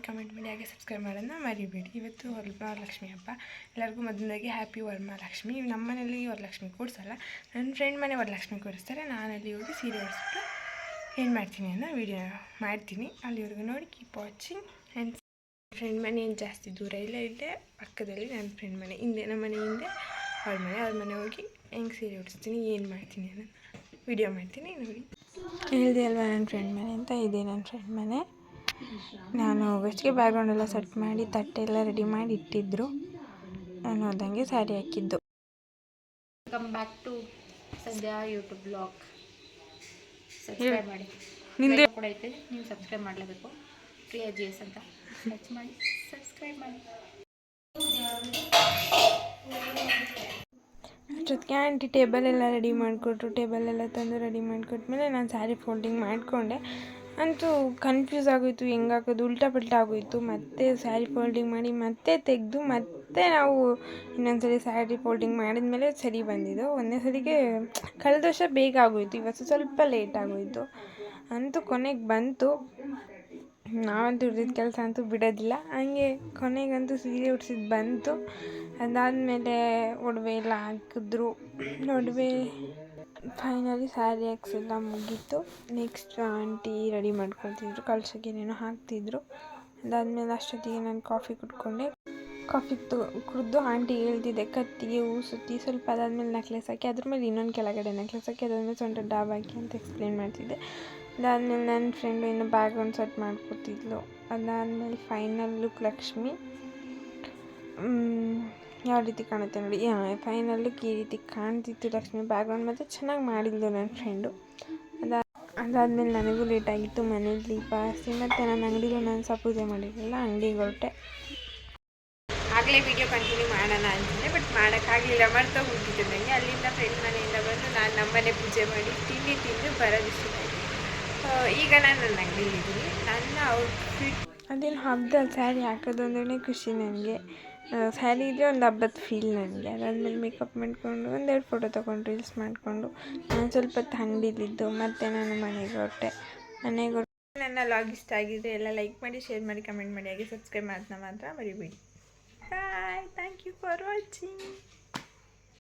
Comment ಮಾಡಿ ಹಾಗೆ subscribe ಮಾಡೋದನ್ನ ಮರಿಬೇಡಿ. ಇವತ್ತು ವರಮಹಾಲಕ್ಷ್ಮಿ ಹಬ್ಬ. ಎಲ್ಲರಿಗೂ ಮೊದಲನೇದಾಗಿ ಹ್ಯಾಪಿ ವರಮಹಾಲಕ್ಷ್ಮಿ. ನಮ್ಮ ಮನೇಲಿ ವರಲಕ್ಷ್ಮಿ ಕೂರಿಸಲ್ಲ, ನನ್ನ ಫ್ರೆಂಡ್ ಮನೆ ವರಲಕ್ಷ್ಮಿ ಕೂರಿಸ್ತಾರೆ. ನಾನಲ್ಲಿ ಹೋಗಿ ಸೀರೆ ಉಡಿಸ್ಬಿಟ್ಟು ಏನು ಮಾಡ್ತೀನಿ ಅನ್ನೋ ವೀಡಿಯೋ ಮಾಡ್ತೀನಿ. ಅಲ್ಲಿವರೆಗೂ ನೋಡಿ ಕೀಪ್ ವಾಚಿಂಗ್. ಆ್ಯಂಡ್ ಫ್ರೆಂಡ್ ಮನೆ ಏನು ಜಾಸ್ತಿ ದೂರ ಇಲ್ಲ, ಇಲ್ಲೇ ಪಕ್ಕದಲ್ಲಿ ನನ್ನ ಫ್ರೆಂಡ್ ಮನೆ ಹಿಂದೆ, ನಮ್ಮ ಮನೆ ಹಿಂದೆ ಅವ್ರ ಮನೆ ಹೋಗಿ ಹೆಂಗೆ ಸೀರೆ ಉಡಿಸ್ತೀನಿ, ಏನು ಮಾಡ್ತೀನಿ ಅನ್ನೋದು ವಿಡಿಯೋ ಮಾಡ್ತೀನಿ, ನೋಡಿ. ಹೇಳಿದೆ ಅಲ್ವಾ ನನ್ನ ಫ್ರೆಂಡ್ ಮನೆ ಅಂತ. ಇದೆ ನನ್ನ ಫ್ರೆಂಡ್ ಮನೆ. ನಾನು ಬೆಚ್ಚಗೆ ಬ್ಯಾಕ್ಗ್ರೌಂಡೆಲ್ಲ ಸೆಟ್ ಮಾಡಿ ತಟ್ಟೆಲ್ಲ ರೆಡಿ ಮಾಡಿ ಇಟ್ಟಿದ್ರು. ನಾನು ಹೋದಂಗೆ ಸ್ಯಾರಿ ಹಾಕಿದ್ದು. Welcome back to Sandhya YouTube blog. Subscribe ಮಾಡಿ, ನಿಂದೆ ಕೂಡ ಐತೆ, ನೀವು ಸಬ್ಸ್ಕ್ರೈಬ್ ಮಾಡಲೇಬೇಕು. ಪ್ರಿಯಾ GS ಅಂತ ಸರ್ಚ್ ಮಾಡಿ ಸಬ್ಸ್ಕ್ರೈಬ್ ಮಾಡಿ. ಅಷ್ಟೊತ್ತಿಗೆ ಆಂಟಿ ಟೇಬಲ್ ಎಲ್ಲ ರೆಡಿ ಮಾಡಿಕೊಟ್ರು. ಟೇಬಲ್ ಎಲ್ಲ ತಂದು ರೆಡಿ ಮಾಡಿಕೊಟ್ಮೇಲೆ ನಾನು ಸ್ಯಾರಿ ಫೋಲ್ಡಿಂಗ್ ಮಾಡಿಕೊಂಡೆ. ಅಂತೂ ಕನ್ಫ್ಯೂಸ್ ಆಗೋಯಿತು, ಹೆಂಗೆ ಹಾಕೋದು, ಉಲ್ಟಾ ಪಲ್ಟಾ ಆಗೋಯಿತು. ಮತ್ತೆ ಸ್ಯಾರಿ ಫೋಲ್ಡಿಂಗ್ ಮಾಡಿ ಮತ್ತೆ ತೆಗೆದು ಮತ್ತೆ ನಾವು ಇನ್ನೊಂದ್ಸರಿ ಸ್ಯಾರಿ ಫೋಲ್ಡಿಂಗ್ ಮಾಡಿದ್ಮೇಲೆ ಸರಿ ಬಂದಿದ್ದು. ಒಂದೇ ಸರಿಗೆ ಕಳೆದ ವರ್ಷ ಬೇಗ ಆಗೋಯಿತು, ಇವತ್ತು ಸ್ವಲ್ಪ ಲೇಟ್ ಆಗೋಯಿತು. ಅಂತೂ ಕೊನೆಗೆ ಬಂತು. ನಾವಂತೂ ಹಿಡಿದಿದ್ದ ಕೆಲಸ ಅಂತೂ ಬಿಡೋದಿಲ್ಲ. ಹಂಗೆ ಕೊನೆಗಂತೂ ಸೀರೆ ಉಡ್ಸಿದ್ದು ಬಂತು. ಅದಾದಮೇಲೆ ಒಡವೆ ಎಲ್ಲ ಹಾಕಿದ್ರು. ಒಡವೆ ಫೈನಲಿ ಸ್ಯಾರಿ ಹಾಕ್ಸೆಲ್ಲ ಮುಗೀತು. ನೆಕ್ಸ್ಟ್ ಆಂಟಿ ರೆಡಿ ಮಾಡ್ಕೊತಿದ್ರು, ಕಳ್ಸೋಕ್ಕೆ ಏನೇನೋ ಹಾಕ್ತಿದ್ರು. ಅದಾದಮೇಲೆ ಅಷ್ಟೊತ್ತಿಗೆ ನಾನು ಕಾಫಿ ಕುಡ್ಕೊಂಡೆ. ಕಾಫಿ ಕುಡಿದು ಆಂಟಿಗೆ ಹೇಳ್ತಿದ್ದೆ ಕತ್ತಿಗೆ ಹೂ ಸುತ್ತಿ ಸ್ವಲ್ಪ, ಅದಾದಮೇಲೆ ನೆಕ್ಲೆಸ್ ಹಾಕಿ, ಅದ್ರ ಮೇಲೆ ಇನ್ನೊಂದು ಕೆಳಗಡೆ ನೆಕ್ಲೆಸ್ ಹಾಕಿ, ಅದಾದಮೇಲೆ ಸೊಂಟ ಡಾಬ್ ಹಾಕಿ ಅಂತ ಎಕ್ಸ್ಪ್ಲೇನ್ ಮಾಡ್ತಿದ್ದೆ. ಅದಾದಮೇಲೆ ನನ್ನ ಫ್ರೆಂಡು ಇನ್ನು ಬ್ಯಾಕ್ಗ್ರೌಂಡ್ ಸೆಟ್ ಮಾಡ್ಕೊತಿದ್ಲು. ಅದಾದಮೇಲೆ ಫೈನಲ್ ಲುಕ್ ಲಕ್ಷ್ಮಿ ಯಾವ ರೀತಿ ಕಾಣುತ್ತೆ ನೋಡಿ. ಫೈನಲ್ ಲುಕ್ ಈ ರೀತಿ ಕಾಣ್ತಿತ್ತು ಲಕ್ಷ್ಮಿ. ಬ್ಯಾಕ್ಗ್ರೌಂಡ್ ಮತ್ತು ಚೆನ್ನಾಗಿ ಮಾಡಿದ್ಲು ನನ್ನ ಫ್ರೆಂಡು. ಅದಾದಮೇಲೆ ನನಗೂ ಲೇಟಾಗಿತ್ತು. ಮನೇಲಿ ದೀಪ ಹಚ್ಚಿ ಮತ್ತು ನನ್ನ ಅಂಗಡಿಲೂ ನಾನು ಸಹ ಪೂಜೆ ಮಾಡಿರಲಿಲ್ಲ, ಅಂಗಡಿಗೆ ಹೊರಟೆ. ಆಗಲೇ ವೀಡಿಯೋ ಕಂಟಿನ್ಯೂ ಮಾಡೋಣ ಅಂತಿದ್ದೆ, ಬಟ್ ಮಾಡೋಕ್ಕಾಗಲಿಲ್ಲ, ಮರ್ತೋಗ್ಬಿಟ್ಟಿತ್ತು ನನಗೆ. ಅಲ್ಲಿಂದ ಫ್ರೆಂಡ್ ಮನೆಯಿಂದ ಬಂದು ನಾನು ನಮ್ಮನೆ ಪೂಜೆ ಮಾಡಿ ತಿಂದು ಬರೋದಿಷ್ಟಾಯಿತು. ಈಗ ನಾನು ನನ್ನ ಅಂಗಡಿಲಿದ್ದೀನಿ. ನನ್ನ ಔಟ್ಫಿಟ್ ಅದೇನು ಹಬ್ಬದಲ್ಲಿ ಸ್ಯಾರಿ ಹಾಕೋದು ಅಂದ್ರೆ ಖುಷಿ ನನಗೆ. ಸ್ಯಾರಿ ಇದ್ದರೆ ಒಂದು ಹಬ್ಬದ ಫೀಲ್ ನನಗೆ. ಅದಾದಮೇಲೆ ಮೇಕಪ್ ಮಾಡ್ಕೊಂಡು ಒಂದೆರಡು ಫೋಟೋ ತೊಗೊಂಡು ರೀಲ್ಸ್ ಮಾಡಿಕೊಂಡು ನಾನು ಸ್ವಲ್ಪ ಹೊತ್ತು ಅಂಗಡಿಲಿದ್ದು ಮತ್ತೆ ನಾನು ಮನೆಗೆ ಹೊರಟೆ. ನನ್ನ ಲಾಗ್ ಇಷ್ಟ ಆಗಿದ್ರೆ ಎಲ್ಲ ಲೈಕ್ ಮಾಡಿ, ಶೇರ್ ಮಾಡಿ, ಕಮೆಂಟ್ ಮಾಡಿ, ಹಾಗೆ ಸಬ್ಸ್ಕ್ರೈಬ್ ಮಾಡೋದನ್ನ ಮಾತ್ರ ಮರಿಬೇಡಿ. Bye. Thank you for watching.